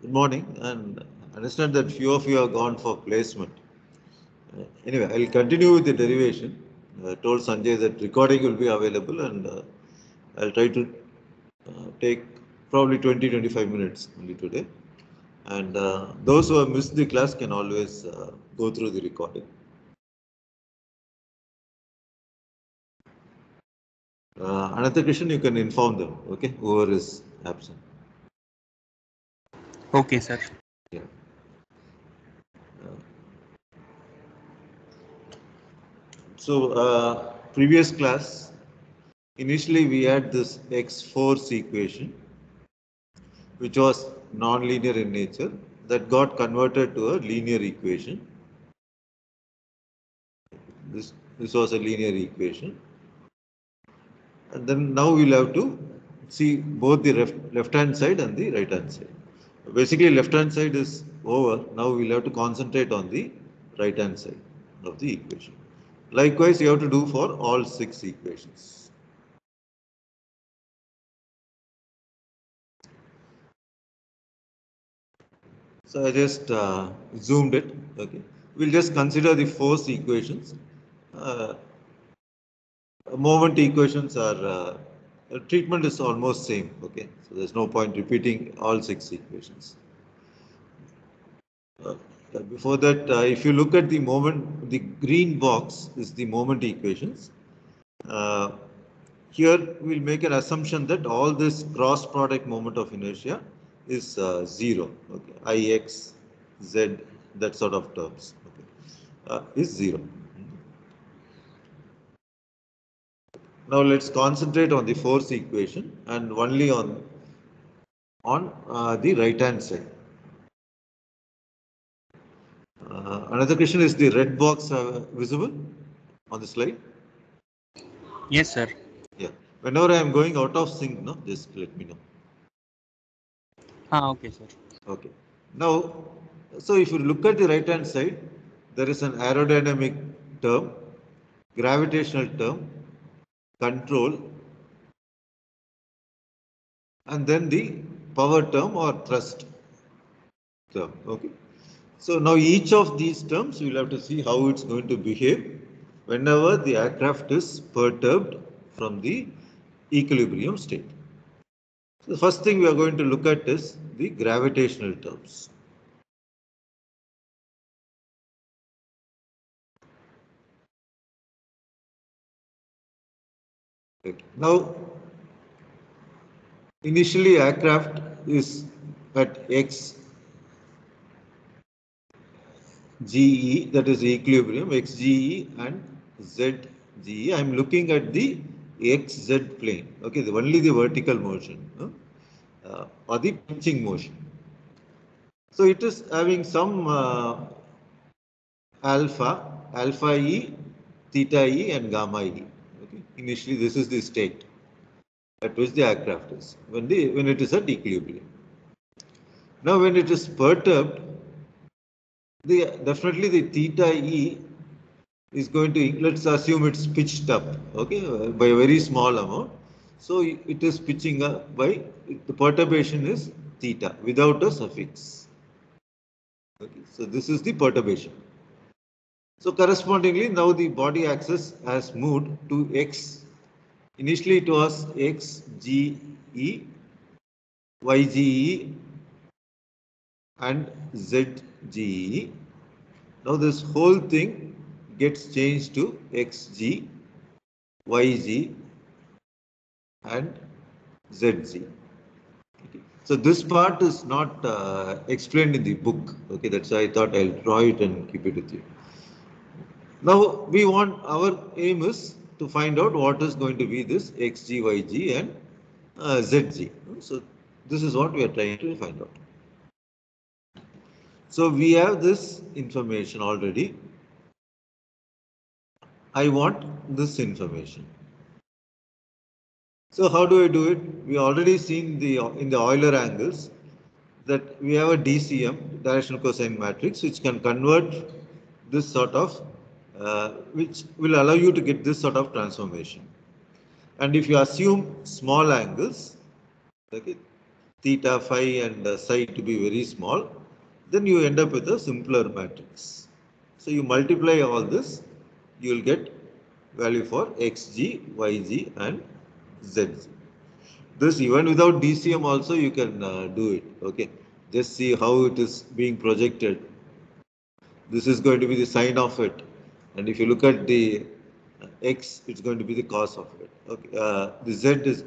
Good morning, and understand that few of you have gone for placement. Anyway, I'll continue with the derivation. Told Sanjay that recording will be available, and I'll try to take probably 20-25 minutes only today. And those who have missed the class can always go through the recording. Another question, you can inform them, okay, whoever is absent. Okay, sir. Yeah. Previous class, initially we had this x force equation, which was non-linear in nature, that got converted to a linear equation. This was a linear equation. And then now we'll have to see both the left hand side and the right hand side. Basically, left hand side is over. Now we'll have to concentrate on the right hand side of the equation. Likewise, you have to do for all 6 equations. So I just zoomed it. Okay, we'll just consider the force equations. Moment equations are treatment is almost same. Okay, so there's no point repeating all 6 equations. Before that, if you look at the moment, the green box is the moment equations. Uh, Here we'll make an assumption that all this cross product moment of inertia is 0. Okay, Ix, Z, that sort of terms, okay, is 0. Now let's concentrate on the force equation and only on the right hand side. Another question, is the red box visible on the slide? Yes, sir. Yeah. Whenever I am going out of sync, no, just let me know. Okay, sir. Okay. Now, so if you look at the right hand side, there is an aerodynamic term, gravitational term, control, and then the power term or thrust term. Okay. So now each of these terms, you will have to see how it's going to behave whenever the aircraft is perturbed from the equilibrium state. So the first thing we are going to look at is the gravitational terms. Okay. Now, initially aircraft is at x GE, that is equilibrium, XGE and ZGE. I am looking at the XZ plane, okay, only the vertical motion or the pitching motion. So it is having some alpha E, theta E and gamma E. Okay. Initially this is the state at which the aircraft is when it is at equilibrium. Now when it is perturbed, definitely the theta E is going to, let's assume it's pitched up, okay, by a very small amount. So it is pitching up by, the perturbation is theta without a suffix. Okay, so this is the perturbation. So correspondingly, now the body axis has moved to x. Initially it was XGE, YGE and ZGE. Now this whole thing gets changed to XG, YG and ZG. Okay. So this part is not explained in the book. Okay, that's why I thought I'll draw it and keep it with you. Now we want, our aim is to find out what is going to be this XG, YG and ZG. So this is what we are trying to find out. So we have this information already. I want this information. So how do I do it? We already seen in the Euler angles that we have a DCM, directional cosine matrix, which can convert this sort of, which will allow you to get this sort of transformation. And if you assume small angles, okay, theta, phi and psi to be very small, then you end up with a simpler matrix. So you multiply all this, you will get value for xg, yg and zg. This even without DCM also you can do it. Okay, just see how it is being projected. This is going to be the sine of it, and if you look at the x, it's going to be the cos of it. Okay, the z is,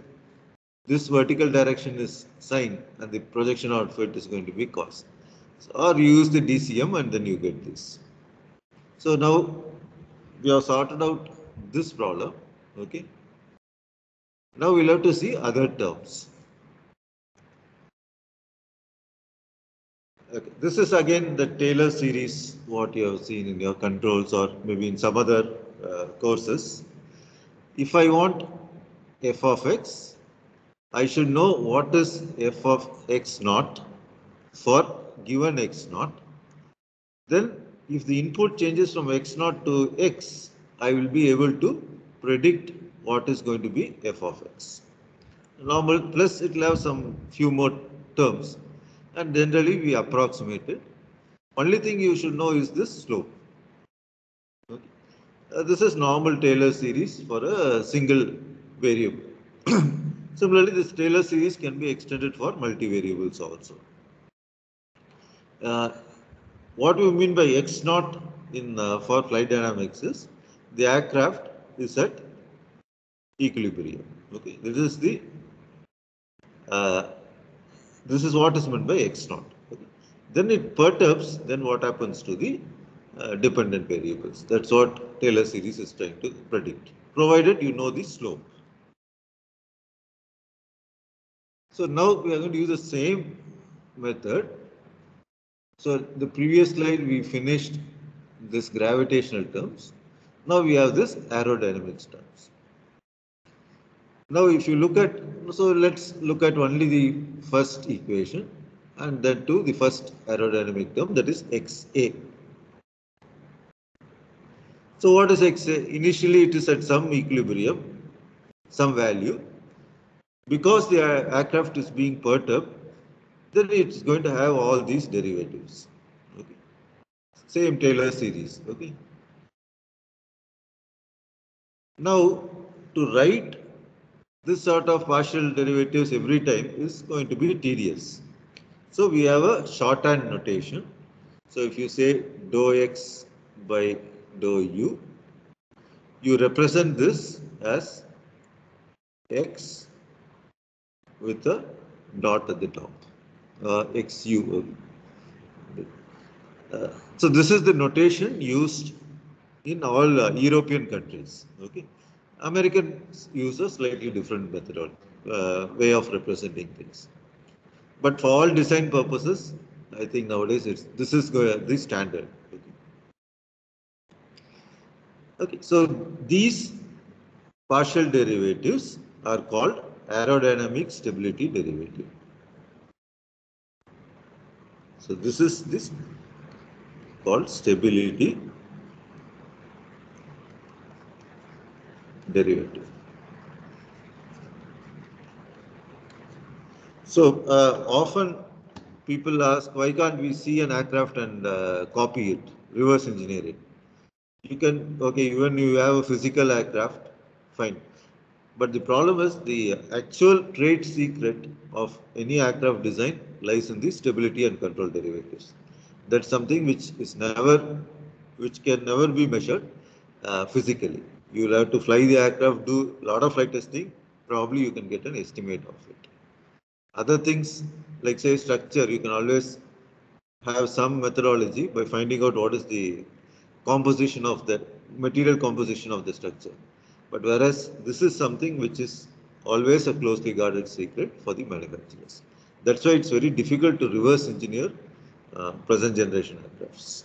this vertical direction is sine, and the projection outfit is going to be cos. So, or you use the DCM and then you get this. So now we have sorted out this problem. Okay. Now we'll have to see other terms. Okay. This is again the Taylor series, what you have seen in your controls or maybe in some other courses. If I want f of x, I should know what is f of x naught for given x naught. Then if the input changes from x naught to x, I will be able to predict what is going to be f of x. Normal, plus it will have some few more terms, and generally we approximate it. Only thing you should know is this slope. Okay. This is normal Taylor series for a single variable. Similarly, this Taylor series can be extended for multivariables also. Uh, what we mean by x naught in for flight dynamics is the aircraft is at equilibrium. Okay, uh, this is what is meant by x naught. Okay. Then it perturbs. Then what happens to the dependent variables? That's what Taylor series is trying to predict, provided you know the slope. So now we are going to use the same method. So the previous slide we finished this gravitational terms. Now we have this aerodynamics terms. Now if you look at, so let's look at only the first equation and then to the first aerodynamic term, that is XA. So what is XA? Initially it is at some equilibrium, some value. Because the aircraft is being perturbed, then it's going to have all these derivatives. Okay. Same Taylor series. Okay. Now to write this sort of partial derivatives every time is going to be tedious. So we have a shorthand notation. So if you say dou x by dou u, you represent this as x with a dot at the top, xu. So this is the notation used in all European countries. Okay, Americans use a slightly different method, way of representing things. But for all design purposes, I think nowadays this is the standard. Okay. Okay, so these partial derivatives are called aerodynamic stability derivative. So this called stability derivative. So often people ask, why can't we see an aircraft and copy it, reverse engineer it? You can, okay, even you have a physical aircraft, fine. But the problem is the actual trade secret of any aircraft design lies in the stability and control derivatives. That's something which can never be measured physically. You will have to fly the aircraft, do a lot of flight testing. Probably you can get an estimate of it. Other things like say structure, you can always have some methodology by finding out what is the composition of the material composition of the structure. But whereas this is something which is always a closely guarded secret for the manufacturers. That's why it's very difficult to reverse engineer present generation aircrafts.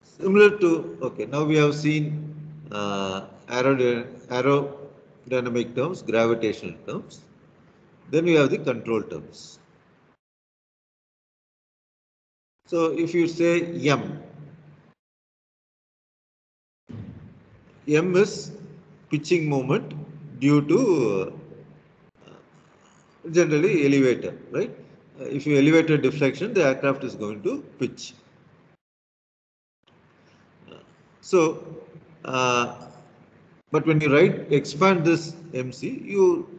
Similar to, okay, now we have seen aerodynamic terms, gravitational terms. Then we have the control terms. So if you say M is pitching moment due to generally elevator, right? If you elevate a deflection, the aircraft is going to pitch. So, but when you expand this MC, you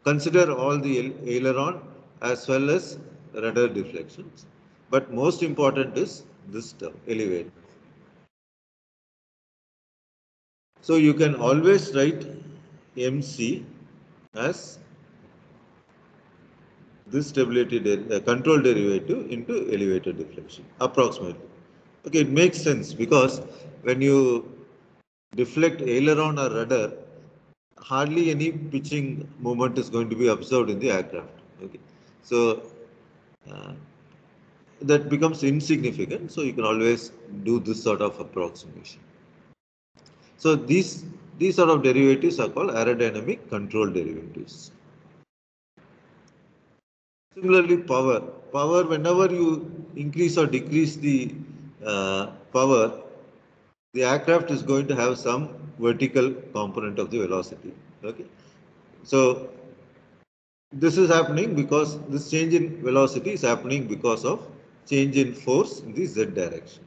consider all the aileron as well as rudder deflections. But most important is this term, elevate. So you can always write MC as this stability control derivative into elevator deflection, approximately. Okay, it makes sense because when you deflect aileron or rudder, hardly any pitching movement is going to be observed in the aircraft. Okay, so uh, that becomes insignificant. So you can always do this sort of approximation. So these sort of derivatives are called aerodynamic control derivatives. Similarly, power. Power, whenever you increase or decrease the power, the aircraft is going to have some vertical component of the velocity. Okay, so this is happening because this change in velocity is happening because of change in force in the z direction.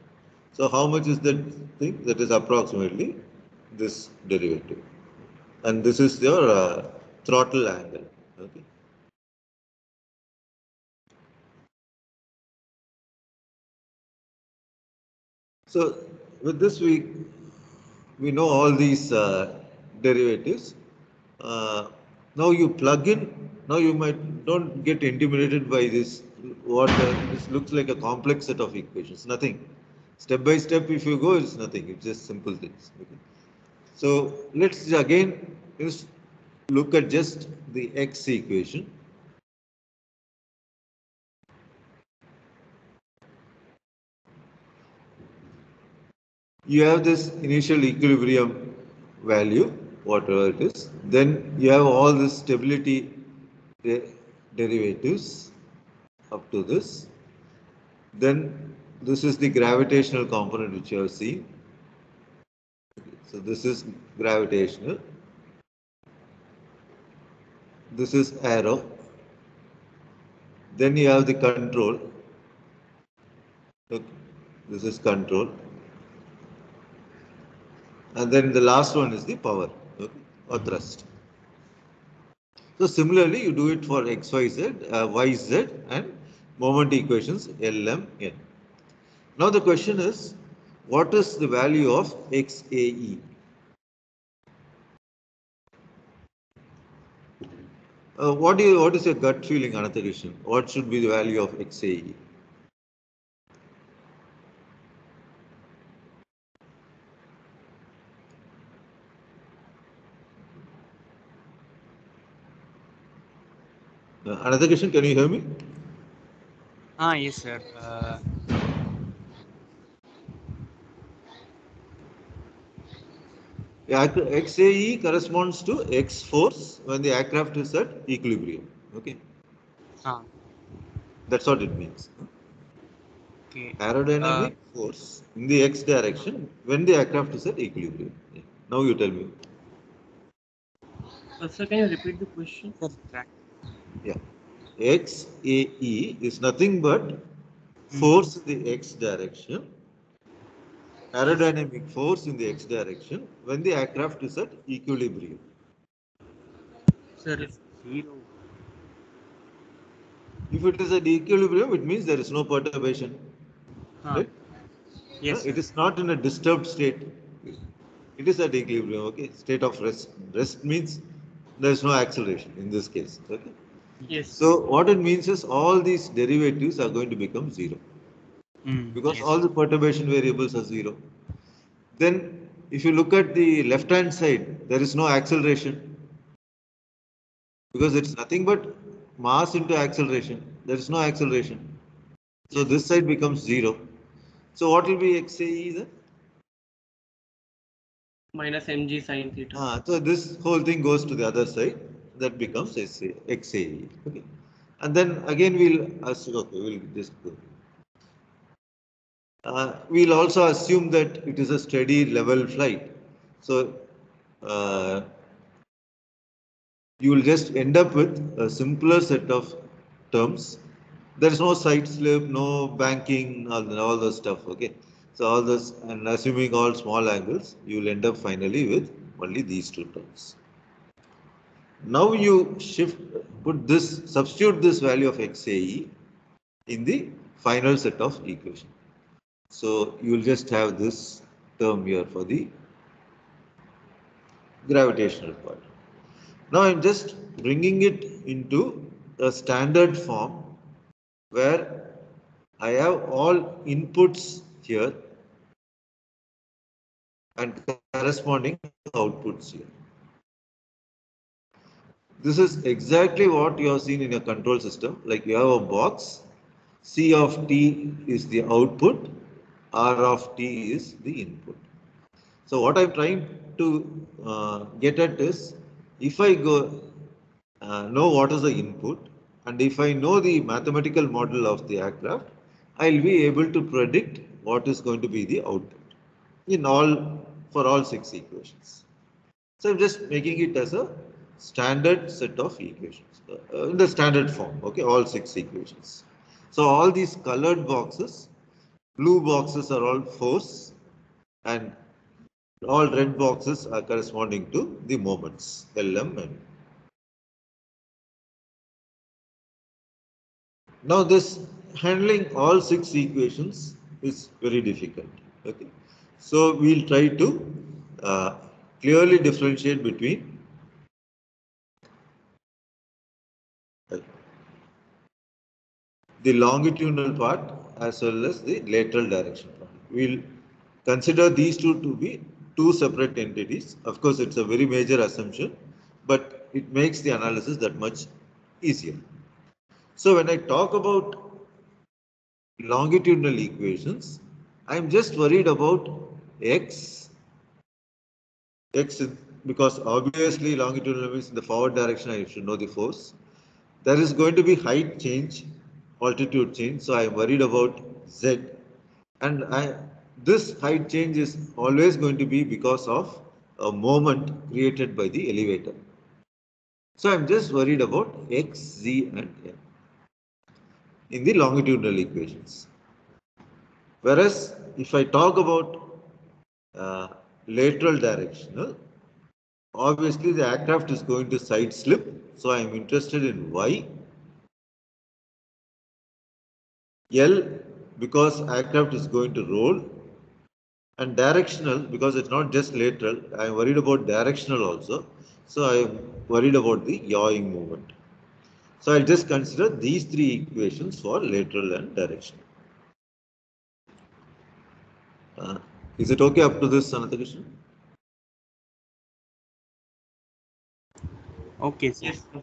So how much is that thing? That is approximately this derivative, and this is your throttle angle. Okay. So with this we know all these derivatives. Uh, Now you plug in. Now you might don't get intimidated by this. What this looks like a complex set of equations. Nothing. Step by step, if you go, it's nothing. It's just simple things. Okay. So let's again just look at just the x equation. You have this initial equilibrium value, whatever it is. Then you have all the stability derivatives up to this. Then this is the gravitational component which you have seen. So this is gravitational. This is aero. Then you have the control. Okay. This is control. And then the last one is the power, okay, or thrust. So similarly, you do it for x, y, z, and moment equations L, M, N. Now the question is, what is the value of XAE? What is your gut feeling, Anantha? What should be the value of XAE? Another question, can you hear me? Yes, sir. XAE corresponds to X force when the aircraft is at equilibrium. Okay, that's what it means. Okay. Aerodynamic force in the X direction when the aircraft is at equilibrium. Yeah. Now you tell me. Sir, can you repeat the question? Yeah. XAE is nothing but force in the X direction, aerodynamic force in the X direction when the aircraft is at equilibrium. Sir, it's 0. If it is at equilibrium, it means there is no perturbation. Right? Yes, It sir. is not in a disturbed state. It is at equilibrium, okay? State of rest. Rest means there is no acceleration in this case. Okay? Yes. So what it means is all these derivatives are going to become zero. Because all the perturbation variables are zero. Then if you look at the left hand side, there is no acceleration. Because it's nothing but mass into acceleration. There is no acceleration. So Yes. this side becomes zero. So what will be XAE then? Minus mg sine theta. So this whole thing goes to the other side. That becomes XAE. Okay. And then again we'll just go. We'll also assume that it is a steady level flight. So you will just end up with a simpler set of terms. There is no side slip, no banking, all the stuff. Okay, so all this, and assuming all small angles, you will end up finally with only these two terms. Now you substitute this value of XAE in the final set of equation. So you will just have this term here for the gravitational part. Now I'm just bringing it into a standard form where I have all inputs here and corresponding outputs here. This is exactly what you have seen in a control system. Like you have a box, C of t is the output, R of t is the input. So what I'm trying to get at is, if I go know what is the input, and if I know the mathematical model of the aircraft, I'll be able to predict what is going to be the output for all 6 equations. So I'm just making it as a standard set of equations in the standard form. Okay, all 6 equations. So all these colored boxes, blue boxes are all force, and all red boxes are corresponding to the moments, LM and. Now this handling all 6 equations is very difficult. Okay, so we'll try to clearly differentiate between the longitudinal part as well as the lateral direction part. We'll consider these two to be two separate entities. Of course, it's a very major assumption, but it makes the analysis that much easier. So when I talk about longitudinal equations, I'm just worried about x, because obviously longitudinal means in the forward direction I should know the force. There is going to be height change, altitude change, so I am worried about z, and this height change is always going to be because of a moment created by the elevator. So I'm just worried about x, z and m in the longitudinal equations. Whereas if I talk about lateral directional, obviously the aircraft is going to side slip, so I am interested in y. L, because aircraft is going to roll, and directional because it's not just lateral. I am worried about directional also, so I am worried about the yawing movement. So I'll just consider these 3 equations for lateral and directional. Is it okay up to this, Ananthakrishnan? Okay, sir. Yes, sir.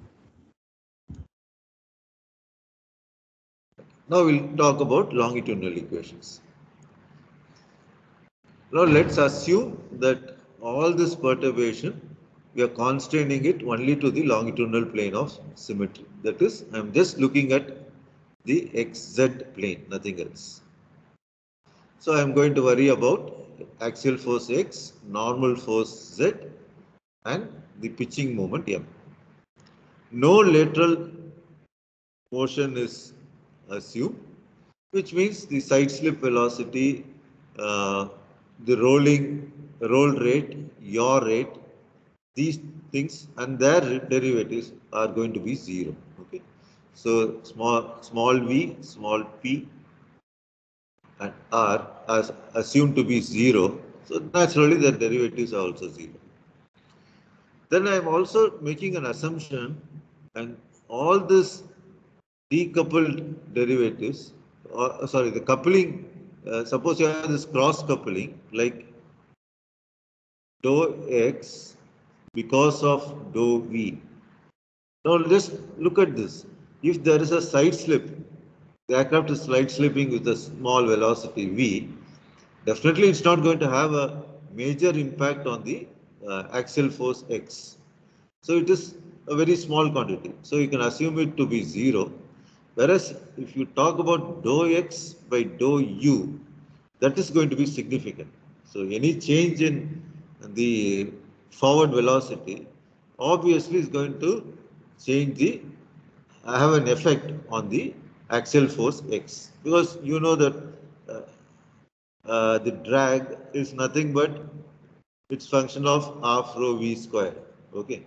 Now we'll talk about longitudinal equations. Now let's assume that all this perturbation, we are constraining it only to the longitudinal plane of symmetry. That is, I'm just looking at the xz plane, nothing else. So I'm going to worry about axial force x, normal force z, and the pitching moment m. No lateral motion is assumed, which means the side slip velocity, the roll rate, yaw rate, these things and their derivatives are going to be 0. Okay, so small v, small p, and r are assumed to be 0. So naturally, their derivatives are also 0. Then I am also making an assumption, and all this decoupled derivatives, or sorry, the coupling. Suppose you have this cross coupling like dou x because of dou v. Now just look at this. If there is a side slip, the aircraft is side slipping with a small velocity v, definitely it's not going to have a major impact on the axial force x. So it is a very small quantity. So you can assume it to be 0. Whereas if you talk about dou x by dou u, that is going to be significant. So any change in the forward velocity obviously is going to change have an effect on the axial force X, because you know that the drag is nothing but its function of half rho V square. Okay.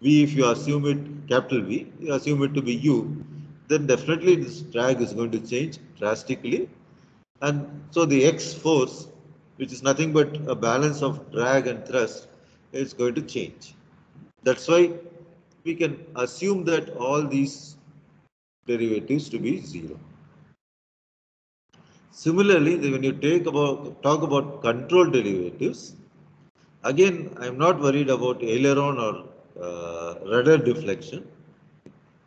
V, if you assume it capital V, you assume it to be U, then definitely this drag is going to change drastically. And so the X force, which is nothing but a balance of drag and thrust, is going to change. That's why we can assume that all these derivatives to be zero. Similarly, when you talk about control derivatives, again, I'm not worried about aileron or rudder deflection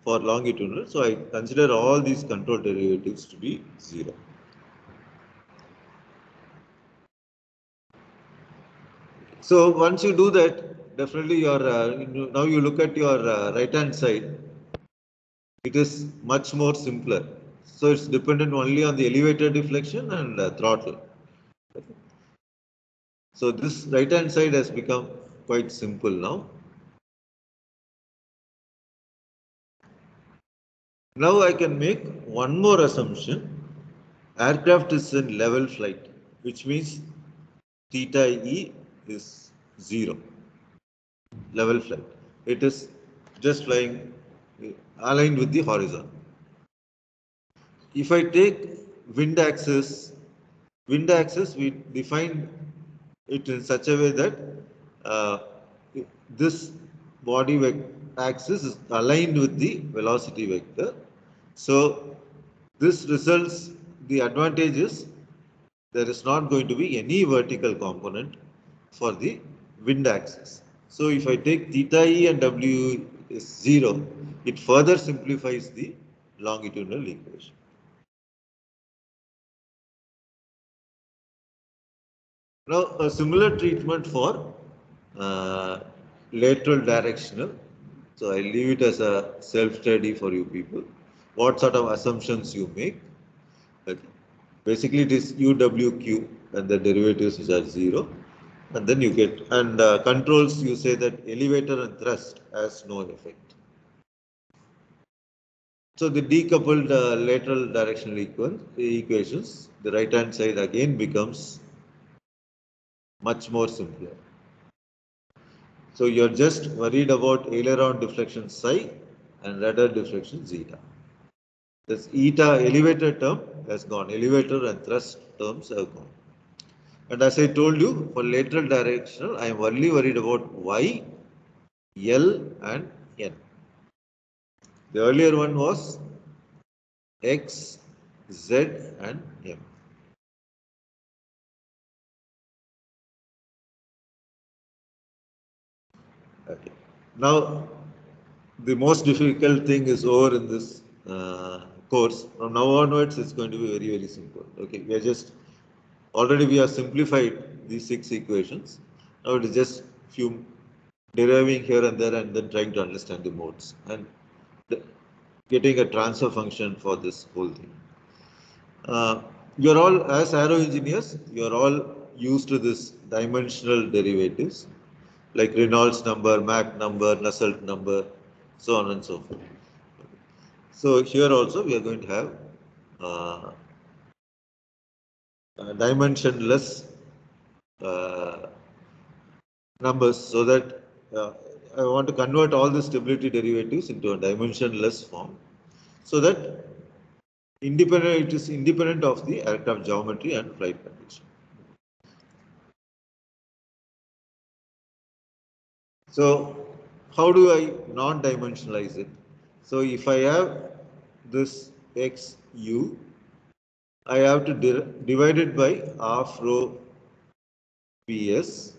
for longitudinal, so I consider all these control derivatives to be zero. So once you do that, definitely now you look at your right hand side, it is much more simpler. So it's dependent only on the elevator deflection and throttle. So this right hand side has become quite simple now. Now I can make one more assumption. Aircraft is in level flight, which means theta E is zero. Level flight. It is just flying aligned with the horizon. If I take wind axis, we define it in such a way that uh, this body axis is aligned with the velocity vector. So this results, the advantage is there is not going to be any vertical component for the wind axis. So if I take theta E and W is zero, it further simplifies the longitudinal equation. Now, a similar treatment for uh, lateral directional. So I leave it as a self-study for you people. What sort of assumptions you make? Okay. Basically, it is UWQ and the derivatives which are zero, and then you get controls. You say that elevator and thrust has no effect. So the decoupled lateral directional equations, the right hand side again becomes much more simpler. So you're just worried about aileron deflection psi and rudder deflection zeta. This eta elevator term has gone, elevator and thrust terms have gone. And as I told you, for lateral directional, I am only worried about Y, L and N. The earlier one was X, Z and M. Okay. Now, the most difficult thing is over in this course. From now onwards, it's going to be very, very simple. Okay, already we have simplified these 6 equations. Now it is just few deriving here and there and then trying to understand the modes and getting a transfer function for this whole thing. You're all, as aero engineers, you're all used to this dimensional derivatives like Reynolds number, Mach number, Nusselt number, so on and so forth. So here also we are going to have dimensionless numbers, so that I want to convert all the stability derivatives into a dimensionless form, so that it is independent of the aircraft geometry and flight condition. So how do I non-dimensionalize it? So if I have this XU, I have to divide it by half rho PS,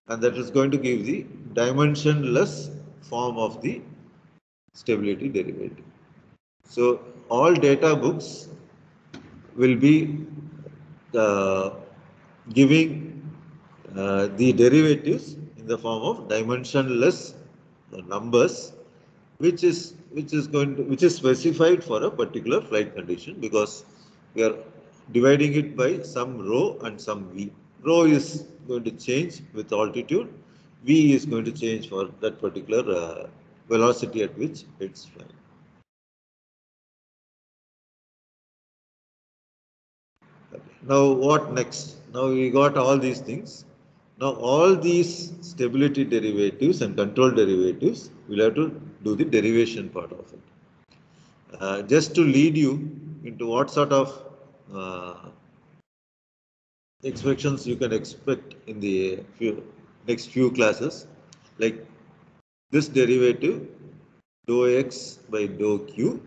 and that is going to give the dimensionless form of the stability derivative. So all data books will be giving the derivatives in the form of dimensionless numbers, which is specified for a particular flight condition, because we are dividing it by some rho and some v. Rho is going to change with altitude, V is going to change for that particular velocity at which it's flying. Okay. Now what next? Now we got all these things. Now all these stability derivatives and control derivatives, we'll have to do the derivation part of it. Just to lead you into what sort of expressions you can expect in the next few classes, like this derivative dou x by dou q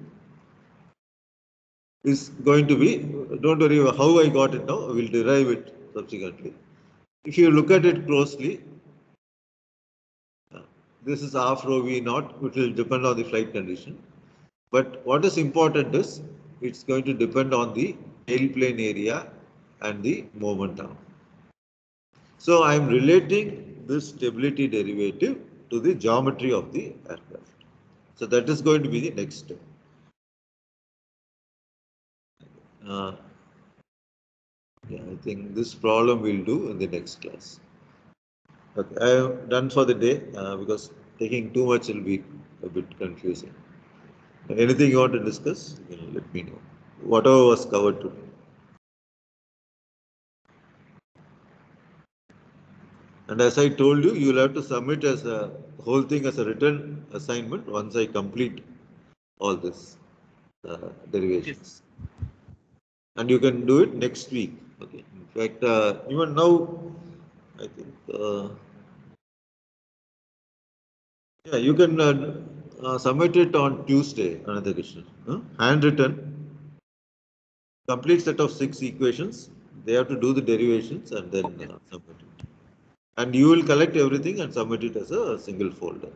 is going to be, don't worry how I got it now, I will derive it subsequently. If you look at it closely, this is half rho v naught, which will depend on the flight condition. But what is important is it's going to depend on the tail plane area and the momentum. So I am relating this stability derivative to the geometry of the aircraft. So that is going to be the next step. Yeah, I think this problem we'll do in the next class. Okay, I am done for the day because taking too much will be a bit confusing. Anything you want to discuss, you can let me know. Whatever was covered today. And as I told you, you will have to submit as a whole thing as a written assignment once I complete all this derivations. Yes. And you can do it next week. Okay. In fact, even now, I think, yeah, you can submit it on Tuesday, another question. Handwritten, complete set of 6 equations. They have to do the derivations and then submit it. And you will collect everything and submit it as a single folder.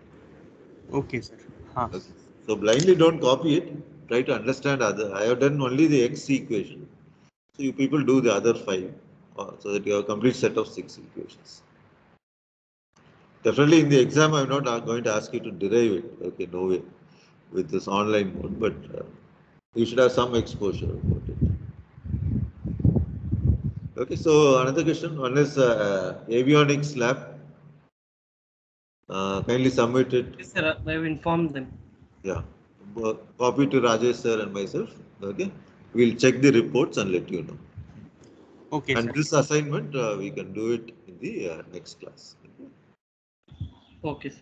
Okay, sir. Okay. So blindly don't copy it. Try to understand other. I have done only the x equation. So you people do the other 5 so that you have a complete set of 6 equations. Definitely in the exam, I'm not going to ask you to derive it. Okay, no way with this online mode, but you should have some exposure about it. Okay, so another question. One is avionics lab. Kindly submit it. Yes, sir. I have informed them. Yeah. Copy to Rajesh sir and myself. Okay. We'll check the reports and let you know. Okay, and sir. This assignment, we can do it in the next class. Okay, sir.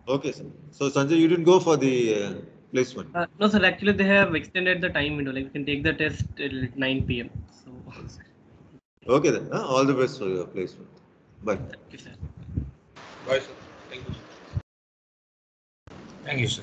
Okay, sir. So Sanjay, you didn't go for the placement? No, sir. Actually, they have extended the time window. Like we can take the test till 9 p.m. So. Okay then. All the best for your placement. Bye. Thank you, sir. Bye, sir. Thank you. Thank you, sir.